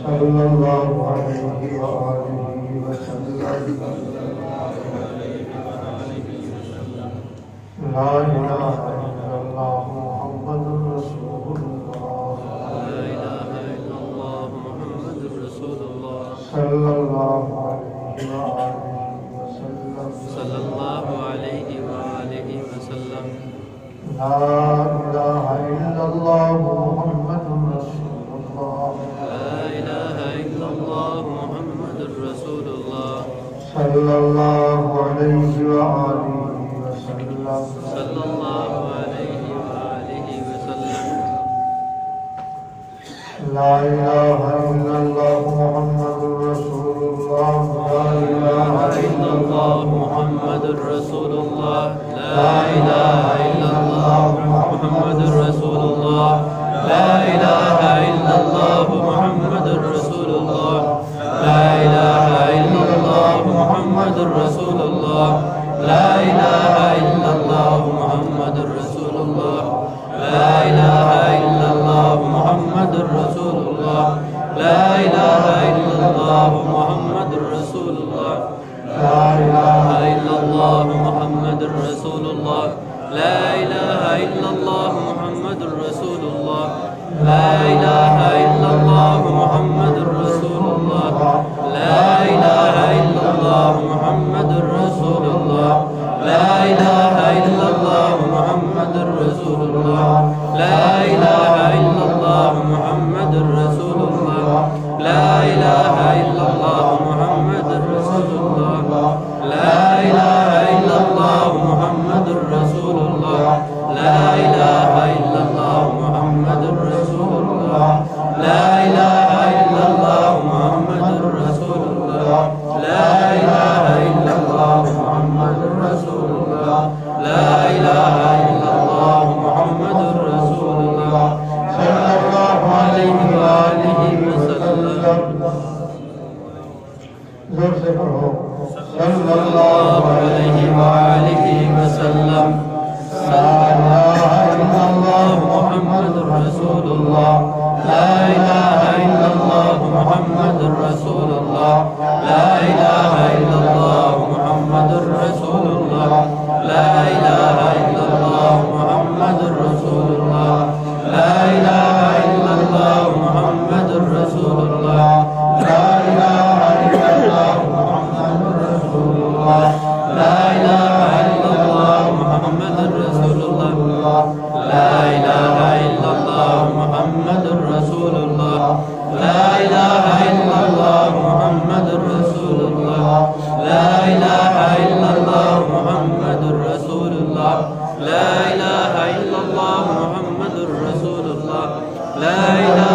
सल्लल्लाहु अलैहि व आलिहि वसल्लम। ला इलाहा इल्लल्लाह मुहम्मदुर रसूलुल्लाह। ला इलाहा इल्लल्लाह मुहम्मदुर रसूलुल्लाह। सल्लल्लाहु अलैहि व आलिहि वसल्लम। सल्लल्लाहु अलैहि व आलिहि वसल्लम। ला इलाहा इल्लल्लाह मुहम्मदुर रसूलुल्लाह। ला इलाहा इल्लल्लाह मुहम्मदुर रसूलुल्लाह। सल्लल्लाहु अलैहि व आलिहि वसल्लम। सल्लल्लाहु अलैहि व आलिहि वसल्लम। ला इलाहा इल्लल्लाह मुहम्मदुर रसूलुल्लाह। ला इलाहा इल्लल्लाह मुहम्मदुर रसूलुल्लाह। ला इलाहा इल्लल्लाह मुहम्मदुर रसूलुल्लाह। ला इलाहा इल्लल्लाह मुहम्मदुर रसूलुल्लाह। ला इलाहा इल्लल्लाह मुहम्मदुर रसूलुल्लाह। ला इलाहा इल्लल्लाह मुहम्मदुर रसूलुल्लाह। ला इलाहा इल्लल्लाह मुहम्मदुर रसूलुल्लाह। ला इलाहा इल्लल्लाह मुहम्मदुर रसूलुल्लाह। ला इलाहा इल्लल्लाह मुहम्मदुर रसूलुल्लाह। ला इलाहा इल्लल्लाह मुहम्मदुर रसूलुल्लाह। ला इलाहा इल्लल्लाह मुहम्मदुर रसूलुल्लाह। ला इलाहा इल्लल्लाह मुहम्मदुर रसूलुल्लाह। ला इलाहा इल्लल्लाह मुहम्मदुर रसूलुल्लाह। ला इलाहा इल्लल्लाह मुहम्मदुर रसूलुल्लाह। ला इलाहा इल्लल्लाह मुहम्मदुर रसूलुल्लाह। ला इलाहा इल्लल्लाह मुहम्मदुर रसूलुल्लाह। ला इलाहा इल्लल्लाह मुहम्मदुर रसूलुल्लाह। ला इलाहा इल्लल्लाह मुहम्मदुर रसूलुल्लाह। ला इलाहा इल्लल्लाह मुहम्मदुर रसूलुल्लाह। ला इलाहा इल्लल्लाह मुहम्मदुर रसूलुल्लाह। सल्लल्लाहु अलैहि व आलिहि वसल्लम। जोर से पढ़ो। सल्लल्लाहु अलैहि व आलिहि वसल्लम। ला इलाहा इल्लल्लाह मुहम्मदुर रसूलुल्लाह। ला इलाहा इल्लल्लाह मुहम्मदुर रसूलुल्लाह। ला इलाहा इल्लल्लाह मुहम्मदुर रसूलुल्लाह। ला इलाहा इल्लल्लाह मुहम्मदुर रसूलुल्लाह। ला इलाहा इल्लल्लाह मुहम्मदुर रसूलुल्लाह। ला इलाहा इल्लल्लाह मुहम्मदुर रसूलुल्लाह। ला इलाहा इल्लल्लाह मुहम्मदुर रसूलुल्लाह। ला इलाहा इल्लल्लाह मुहम्मदुर रसूलुल्लाह। ला इलाहा इल्लल्लाह मुहम्मदुर रसूलुल्लाह। ला इलाहा इल्लल्लाह मुहम्मदुर रसूलुल्लाह। ला इलाहा इल्लल्लाह मुहम्मदुर रसूलुल्लाह। ला इलाहा